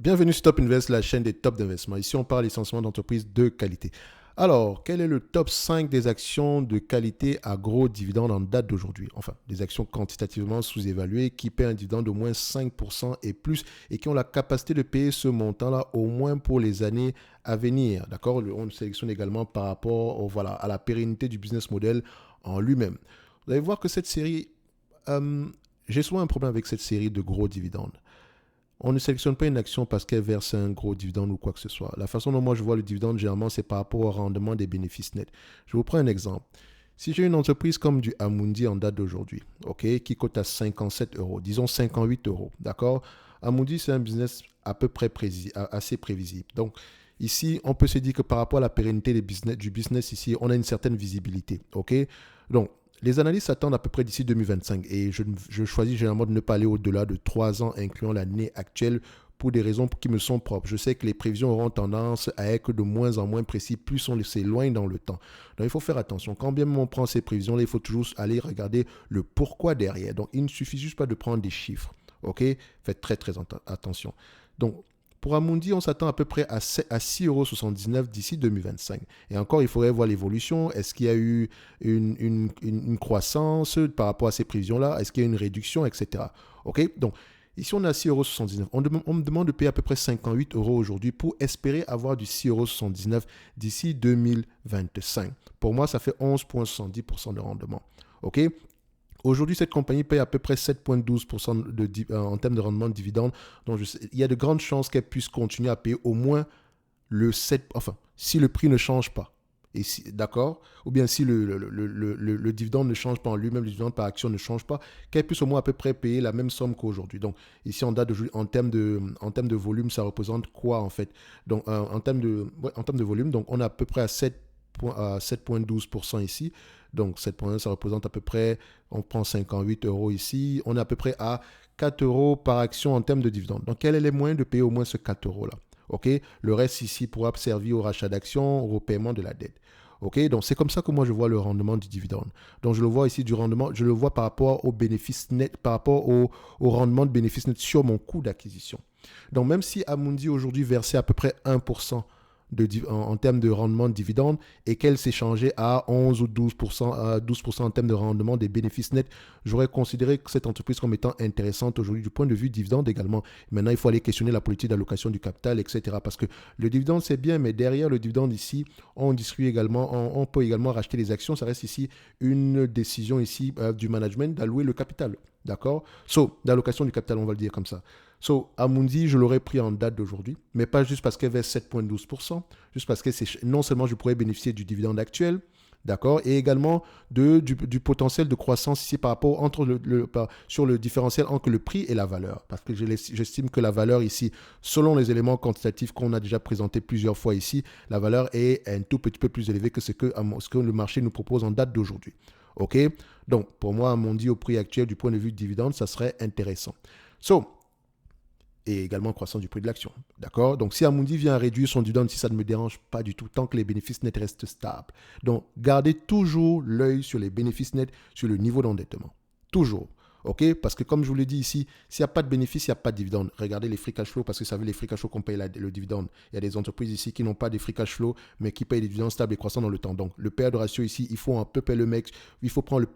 Bienvenue sur Top Invest, la chaîne des tops d'investissement. Ici, on parle essentiellement d'entreprises de qualité. Alors, quel est le top 5 des actions de qualité à gros dividendes en date d'aujourd'hui? Enfin, des actions quantitativement sous-évaluées qui paient un dividende d'au moins 5% et plus et qui ont la capacité de payer ce montant-là au moins pour les années à venir. D'accord? On sélectionne également par rapport à la pérennité du business model en lui-même. Vous allez voir que cette série, euh, j'ai souvent un problème avec cette série de gros dividendes. On ne sélectionne pas une action parce qu'elle verse un gros dividende ou quoi que ce soit. La façon dont moi je vois le dividende, généralement, c'est par rapport au rendement des bénéfices nets. Je vous prends un exemple. Si j'ai une entreprise comme du Amundi en date d'aujourd'hui, ok, qui cote à 57 euros, disons 58 euros, d'accord. Amundi, c'est un business à peu près assez prévisible. Donc, ici, on peut se dire que par rapport à la pérennité du business ici, on a une certaine visibilité, ok. Donc, les analystes s'attendent à peu près d'ici 2025 et je choisis généralement de ne pas aller au-delà de 3 ans, incluant l'année actuelle, pour des raisons qui me sont propres. Je sais que les prévisions auront tendance à être de moins en moins précises, plus on s'éloigne dans le temps. Donc il faut faire attention. Quand bien on prend ces prévisions-là, il faut toujours aller regarder le pourquoi derrière. Donc il ne suffit juste pas de prendre des chiffres. OK? Faites très très attention. Donc pour Amundi, on s'attend à peu près à 6,79 € d'ici 2025. Et encore, il faudrait voir l'évolution. Est-ce qu'il y a eu une croissance par rapport à ces prévisions-là? Est-ce qu'il y a une réduction, etc. OK? Donc, ici, on est à 6,79 €. On me demande de payer à peu près 58 € aujourd'hui pour espérer avoir du 6,79 € d'ici 2025. Pour moi, ça fait 11,70% de rendement. OK? Aujourd'hui, cette compagnie paye à peu près 7,12% en termes de rendement de dividende. Donc, il y a de grandes chances qu'elle puisse continuer à payer au moins le 7, enfin, si le prix ne change pas. Et si, d'accord? Ou bien si le dividende ne change pas en lui-même, le dividende par action ne change pas, qu'elle puisse au moins à peu près payer la même somme qu'aujourd'hui. Donc, ici, en termes de volume, ça représente quoi en fait? Donc, en termes de volume, donc, on est à peu près à 7,12% ici. Donc, 7,1, ça représente à peu près, on prend 58 € ici, on est à peu près à 4 € par action en termes de dividende. Donc, quel est les moyens de payer au moins ce 4 € là? OK? Le reste ici pourra servir au rachat d'actions, au paiement de la dette. OK? Donc, c'est comme ça que moi je vois le rendement du dividende. Donc, je le vois ici du rendement, je le vois par rapport au bénéfice net, par rapport au rendement de bénéfice net sur mon coût d'acquisition. Donc, même si Amundi aujourd'hui versait à peu près 1% en termes de rendement de dividende et qu'elle s'échangeait à 11 ou 12% en termes de rendement des bénéfices nets, j'aurais considéré cette entreprise comme étant intéressante aujourd'hui du point de vue dividende également. Maintenant, il faut aller questionner la politique d'allocation du capital, etc. Parce que le dividende, c'est bien, mais derrière le dividende ici, on discute également, on peut également racheter les actions. Ça reste ici une décision ici du management d'allouer le capital. D'accord? D'allocation du capital, on va le dire comme ça. Amundi, je l'aurais pris en date d'aujourd'hui, mais pas juste parce qu'elle verse 7,12%, juste parce que non seulement je pourrais bénéficier du dividende actuel, d'accord, et également du potentiel de croissance ici par rapport sur le différentiel entre le prix et la valeur. Parce que j'estime que la valeur ici, selon les éléments quantitatifs qu'on a déjà présentés plusieurs fois ici, la valeur est un tout petit peu plus élevée que ce que le marché nous propose en date d'aujourd'hui. OK? Donc, pour moi, Amundi, au prix actuel, du point de vue de dividende, ça serait intéressant. Et également croissance du prix de l'action. D'accord? Donc, si Amundi vient à réduire son dividende, si ça ne me dérange pas du tout, tant que les bénéfices nets restent stables. Donc, gardez toujours l'œil sur les bénéfices nets, sur le niveau d'endettement. Toujours. OK? Parce que comme je vous l'ai dit ici, s'il n'y a pas de bénéfice, il n'y a pas de dividende. Regardez les free cash flow parce que ça veut les free cash flow qu'on paye le dividende. Il y a des entreprises ici qui n'ont pas de free cash flow, mais qui payent des dividendes stables et croissants dans le temps. Donc, le pair de ratio ici, il faut un peu payer le mec. Il faut prendre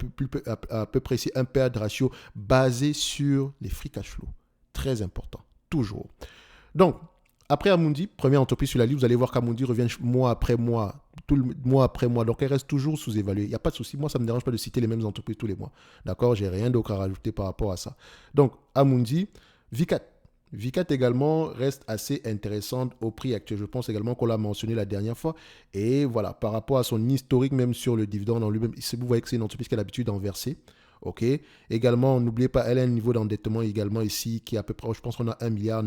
à peu près ici un pair de ratio basé sur les free cash flow. Très important. Toujours. Donc, après Amundi, première entreprise sur la liste, vous allez voir qu'Amundi revient mois après mois, tout le mois après mois. Donc, elle reste toujours sous-évaluée. Il n'y a pas de souci. Moi, ça ne me dérange pas de citer les mêmes entreprises tous les mois. D'accord? J'ai rien d'autre à rajouter par rapport à ça. Donc, Amundi, Vicat. Vicat également reste assez intéressante au prix actuel. Je pense également qu'on l'a mentionné la dernière fois. Et voilà, par rapport à son historique, même sur le dividende en lui-même, vous voyez que c'est une entreprise qui a l'habitude d'en verser. OK. Également, n'oubliez pas, elle a un niveau d'endettement également ici qui est à peu près, je pense qu'on a 1,9 milliard.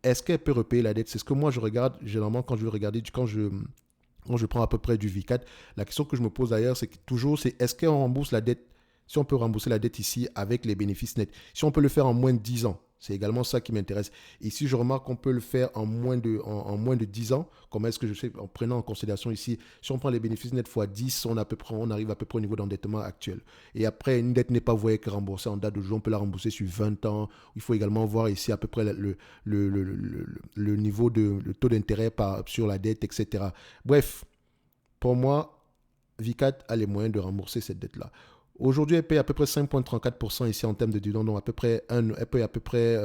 Est-ce qu'elle peut repayer la dette? C'est ce que moi je regarde généralement quand je veux regarder, quand je prends à peu près du V4. La question que je me pose d'ailleurs, c'est toujours, c'est est-ce qu'on rembourse la dette? Si on peut rembourser la dette ici avec les bénéfices nets, si on peut le faire en moins de 10 ans, C'est également ça qui m'intéresse. Ici, je remarque qu'on peut le faire en moins de 10 ans. Comment est-ce que je fais en prenant en considération ici, si on prend les bénéfices nets fois 10, on arrive à peu près au niveau d'endettement actuel. Et après, une dette n'est pas voyée que remboursée en date d'aujourd'hui, on peut la rembourser sur 20 ans. Il faut également voir ici à peu près le niveau le taux d'intérêt sur la dette, etc. Bref, pour moi, Vicat a les moyens de rembourser cette dette-là. Aujourd'hui, elle paye à peu près 5,34% ici en termes de dividendes. Donc, elle paye à peu près,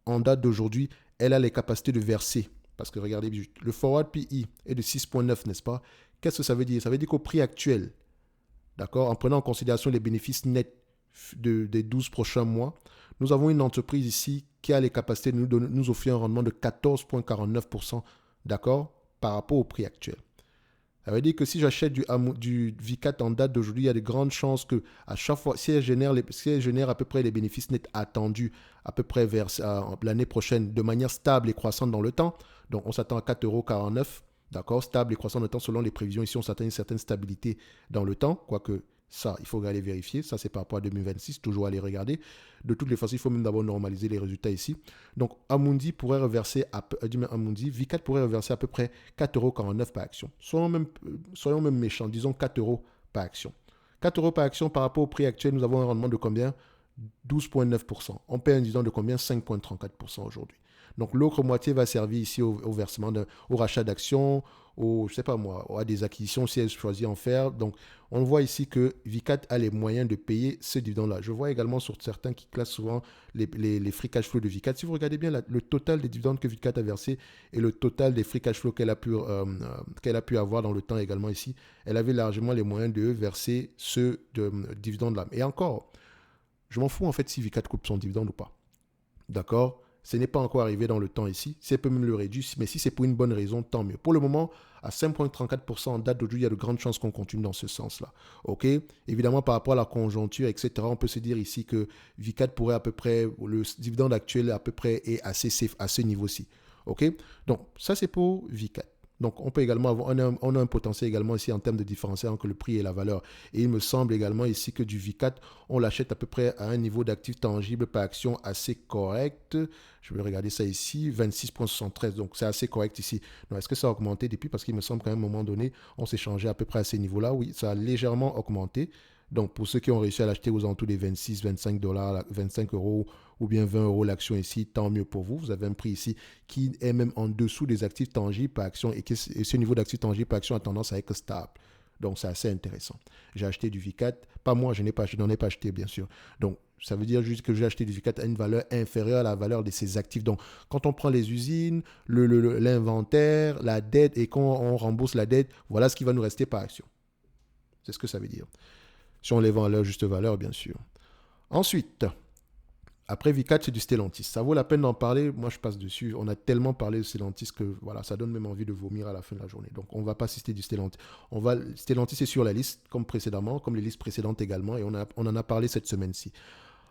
en date d'aujourd'hui, elle a les capacités de verser. Parce que regardez, le forward PE est de 6,9, n'est-ce pas? Qu'est-ce que ça veut dire? Ça veut dire qu'au prix actuel, d'accord, en prenant en considération les bénéfices nets des 12 prochains mois, nous avons une entreprise ici qui a les capacités de nous offrir un rendement de 14,49%, d'accord, par rapport au prix actuel. Ça veut dire que si j'achète du VCAT en date d'aujourd'hui, il y a de grandes chances que à chaque fois, si elle génère à peu près les bénéfices nets attendus à peu près vers l'année prochaine de manière stable et croissante dans le temps, donc on s'attend à 4,49 €, d'accord, stable et croissant dans le temps selon les prévisions. Ici, on s'attend à une certaine stabilité dans le temps, quoique ça, il faut aller vérifier. Ça, c'est par rapport à 2026, toujours aller regarder. De toutes les façons, il faut même d'abord normaliser les résultats ici. Donc, Amundi pourrait reverser, Vicat pourrait reverser à peu près 4,49 € par action. Soyons même méchants, disons 4 € par action. 4 € par action par rapport au prix actuel, nous avons un rendement de combien? 12,9%. On paie un dividende de combien? 5,34% aujourd'hui. Donc, l'autre moitié va servir ici au versement, au rachat d'actions, je sais pas moi, à des acquisitions si elle choisit en faire. Donc, on voit ici que Vicat a les moyens de payer ce dividende-là. Je vois également sur certains qui classent souvent les free cash flow de Vicat. Si vous regardez bien le total des dividendes que Vicat a versé et le total des free cash flow qu'elle a pu avoir dans le temps également ici, elle avait largement les moyens de verser ce dividende-là. Et encore, je m'en fous en fait si Vicat coupe son dividende ou pas. D'accord? Ce n'est pas encore arrivé dans le temps ici. Si elle peut même le réduire, mais si c'est pour une bonne raison, tant mieux. Pour le moment, à 5,34% en date d'aujourd'hui, il y a de grandes chances qu'on continue dans ce sens-là. OK? Évidemment, par rapport à la conjoncture, etc., on peut se dire ici que Vicat pourrait à peu près, le dividende actuel à peu près est assez safe à ce niveau-ci. OK? Donc, ça, c'est pour Vicat. Donc, on peut également avoir, on a un potentiel également ici en termes de différentiel entre le prix et la valeur. Et il me semble également ici que du Vicat, on l'achète à peu près à un niveau d'actifs tangibles par action assez correct. Je vais regarder ça ici, 26,73. Donc, c'est assez correct ici. Donc, est-ce que ça a augmenté depuis? Parce qu'il me semble qu'à un moment donné, on s'est changé à peu près à ces niveaux-là. Oui, ça a légèrement augmenté. Donc, pour ceux qui ont réussi à l'acheter aux alentours des 26, 25 $, 25 € ou bien 20 € l'action ici, tant mieux pour vous. Vous avez un prix ici qui est même en dessous des actifs tangibles par action et ce niveau d'actifs tangibles par action a tendance à être stable. Donc, c'est assez intéressant. J'ai acheté du Vicat. Pas moi, je n'en ai pas acheté, bien sûr. Donc, ça veut dire juste que j'ai acheté du Vicat à une valeur inférieure à la valeur de ses actifs. Donc, quand on prend les usines, l'inventaire, la dette et qu'on rembourse la dette, voilà ce qui va nous rester par action. C'est ce que ça veut dire. Si on les vend à leur juste valeur, bien sûr. Ensuite, après Vicat, c'est du Stellantis. Ça vaut la peine d'en parler. Moi, je passe dessus. On a tellement parlé de Stellantis que voilà, ça donne même envie de vomir à la fin de la journée. Donc, on ne va pas citer du Stellantis. Stellantis est sur la liste, comme précédemment, comme les listes précédentes également. Et on en a parlé cette semaine-ci.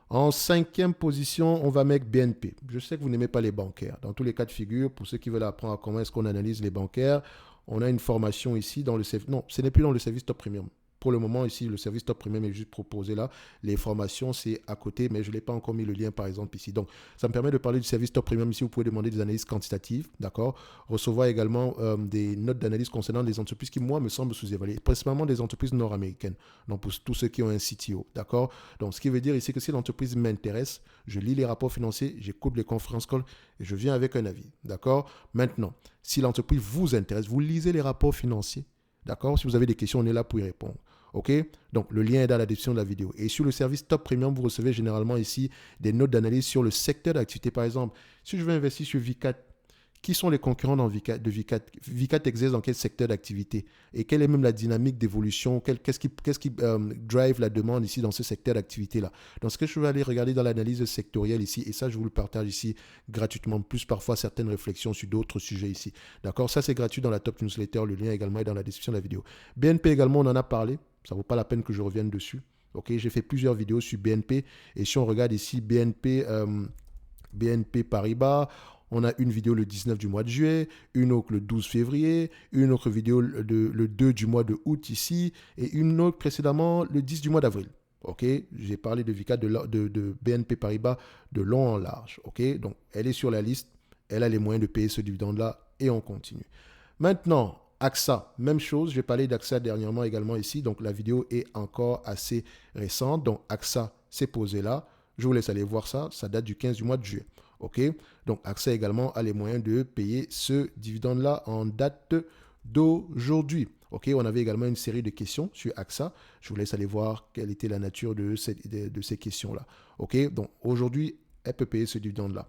En 5e position, on va mettre BNP. Je sais que vous n'aimez pas les bancaires. Dans tous les cas de figure, pour ceux qui veulent apprendre comment est-ce qu'on analyse les bancaires, on a une formation ici dans le service. Non, ce n'est plus dans le service Top Premium. Pour le moment, ici, le service Top Premium est juste proposé là. Les formations, c'est à côté, mais je n'ai pas encore mis le lien, par exemple, ici. Donc, ça me permet de parler du service Top Premium. Ici, vous pouvez demander des analyses quantitatives, d'accord? Recevoir également des notes d'analyse concernant des entreprises qui, moi, me semblent sous-évaluées, principalement des entreprises nord-américaines. Donc, pour tous ceux qui ont un CTO, d'accord? Donc, ce qui veut dire ici que si l'entreprise m'intéresse, je lis les rapports financiers, j'écoute les conférences calls et je viens avec un avis, d'accord? Maintenant, si l'entreprise vous intéresse, vous lisez les rapports financiers, d'accord? Si vous avez des questions, on est là pour y répondre. OK? Donc, le lien est dans la description de la vidéo. Et sur le service Top Premium, vous recevez généralement ici des notes d'analyse sur le secteur d'activité. Par exemple, si je veux investir sur Vicat, qui sont les concurrents de Vicat? Vicat exerce dans quel secteur d'activité? Et quelle est même la dynamique d'évolution? Qu'est-ce qui drive la demande ici dans ce secteur d'activité-là? Donc, ce que je vais aller regarder dans l'analyse sectorielle ici, et ça, je vous le partage ici gratuitement, plus parfois certaines réflexions sur d'autres sujets ici. D'accord? Ça, c'est gratuit dans la Top Newsletter. Le lien également est dans la description de la vidéo. BNP également, on en a parlé. Ça ne vaut pas la peine que je revienne dessus. Ok, j'ai fait plusieurs vidéos sur BNP. Et si on regarde ici BNP Paribas, on a une vidéo le 19 du mois de juillet, une autre le 12 février, une autre vidéo le 2 du mois de août ici, et une autre précédemment le 10 du mois d'avril. OK, j'ai parlé de Vicat de BNP Paribas de long en large. OK, donc elle est sur la liste, elle a les moyens de payer ce dividende-là et on continue. Maintenant, AXA, même chose, j'ai parlé d'AXA dernièrement également ici, donc la vidéo est encore assez récente. Donc AXA s'est posé là, je vous laisse aller voir ça, ça date du 15 du mois de juillet. OK, donc AXA également a les moyens de payer ce dividende-là en date d'aujourd'hui. OK, on avait également une série de questions sur AXA. Je vous laisse aller voir quelle était la nature de ces questions-là. OK, donc aujourd'hui, elle peut payer ce dividende-là.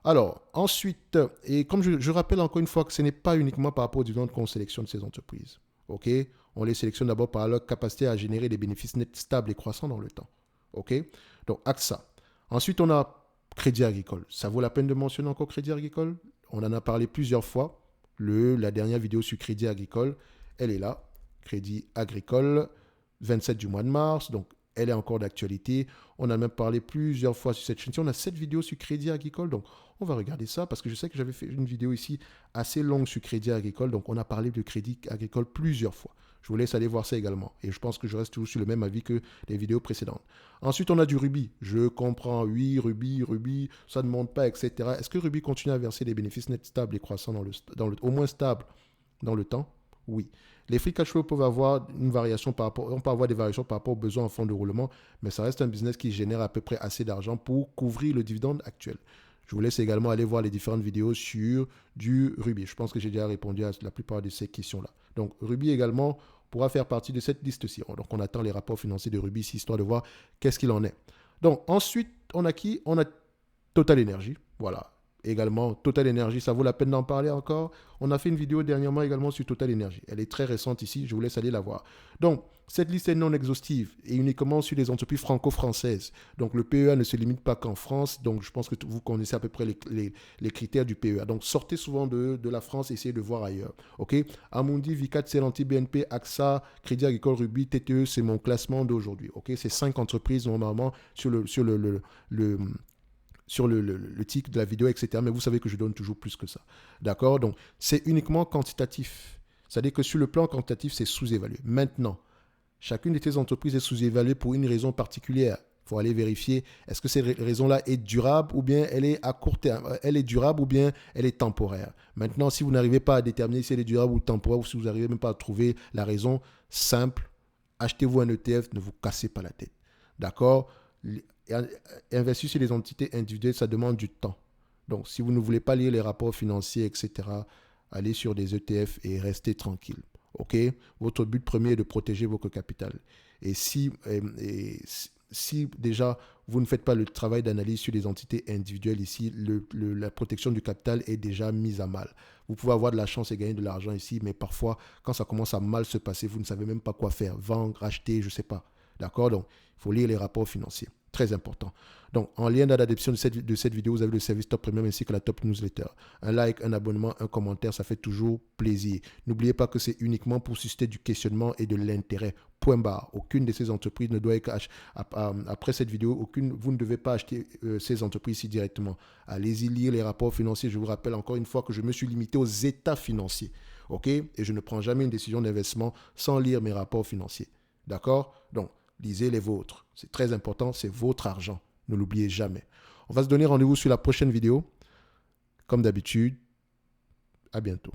Alors, ensuite, et comme je rappelle encore une fois que ce n'est pas uniquement par rapport aux dividendes qu'on sélectionne ces entreprises. OK, on les sélectionne d'abord par leur capacité à générer des bénéfices nets stables et croissants dans le temps. OK, donc AXA. Ensuite, on a Crédit Agricole. Ça vaut la peine de mentionner encore Crédit Agricole? On en a parlé plusieurs fois. La dernière vidéo sur Crédit Agricole, elle est là. Crédit Agricole, 27 du mois de mars. Donc, elle est encore d'actualité. On a même parlé plusieurs fois sur cette chaîne. On a 7 vidéos sur Crédit Agricole. Donc, on va regarder ça parce que je sais que j'avais fait une vidéo ici assez longue sur Crédit Agricole. Donc, on a parlé de Crédit Agricole plusieurs fois. Je vous laisse aller voir ça également. Et je pense que je reste toujours sur le même avis que les vidéos précédentes. Ensuite, on a du Ruby. Je comprends, oui, Ruby, ça ne monte pas, etc. Est-ce que Ruby continue à verser des bénéfices nets stables et croissants au moins stables dans le temps? Oui. Les free cash flow peuvent avoir une variation on peut avoir des variations par rapport aux besoins en fonds de roulement, mais ça reste un business qui génère à peu près assez d'argent pour couvrir le dividende actuel. Je vous laisse également aller voir les différentes vidéos sur du Ruby. Je pense que j'ai déjà répondu à la plupart de ces questions-là. Donc, Ruby également pourra faire partie de cette liste-ci. Donc, on attend les rapports financiers de Ruby ici, histoire de voir qu'est-ce qu'il en est. Donc, ensuite, on a qui? On a Total Energy. Voilà. Également, Total Energy, ça vaut la peine d'en parler encore. On a fait une vidéo dernièrement également sur Total Energy. Elle est très récente ici, je vous laisse aller la voir. Donc, cette liste est non exhaustive et uniquement sur les entreprises franco-françaises. Donc, le PEA ne se limite pas qu'en France. Donc, je pense que vous connaissez à peu près les critères du PEA. Donc, sortez souvent de la France et essayez de voir ailleurs. OK? Amundi, Vicat, Celanti, BNP, AXA, Crédit Agricole, Ruby, TTE, c'est mon classement d'aujourd'hui. OK? C'est 5 entreprises normalement sur le titre de la vidéo, etc. Mais vous savez que je donne toujours plus que ça. D'accord? Donc, c'est uniquement quantitatif. C'est-à-dire que sur le plan quantitatif, c'est sous-évalué. Maintenant, chacune de tes entreprises est sous-évaluée pour une raison particulière. Il faut aller vérifier, est-ce que cette raison-là est durable ou bien elle est à court terme, elle est durable ou bien elle est temporaire. Maintenant, si vous n'arrivez pas à déterminer si elle est durable ou temporaire, ou si vous n'arrivez même pas à trouver la raison simple, achetez-vous un ETF, ne vous cassez pas la tête. D'accord? Investir sur les entités individuelles, ça demande du temps. Donc, si vous ne voulez pas lire les rapports financiers, etc., allez sur des ETF et restez tranquille. OK? Votre but premier est de protéger votre capital. Et si déjà vous ne faites pas le travail d'analyse sur les entités individuelles ici, la protection du capital est déjà mise à mal. Vous pouvez avoir de la chance et gagner de l'argent ici, mais parfois, quand ça commence à mal se passer, vous ne savez même pas quoi faire. Vendre, acheter, je ne sais pas. D'accord? Donc, il faut lire les rapports financiers. Très important. Donc, en lien dans la description de cette vidéo, vous avez le service Top Premium ainsi que la Top Newsletter. Un like, un abonnement, un commentaire, ça fait toujours plaisir. N'oubliez pas que c'est uniquement pour susciter du questionnement et de l'intérêt. Point barre. Aucune de ces entreprises ne doit être après cette vidéo, vous ne devez pas acheter ces entreprises ici directement. Allez-y lire les rapports financiers. Je vous rappelle encore une fois que je me suis limité aux états financiers. OK? Et je ne prends jamais une décision d'investissement sans lire mes rapports financiers. D'accord? Donc, lisez les vôtres. C'est très important, c'est votre argent. Ne l'oubliez jamais. On va se donner rendez-vous sur la prochaine vidéo. Comme d'habitude, à bientôt.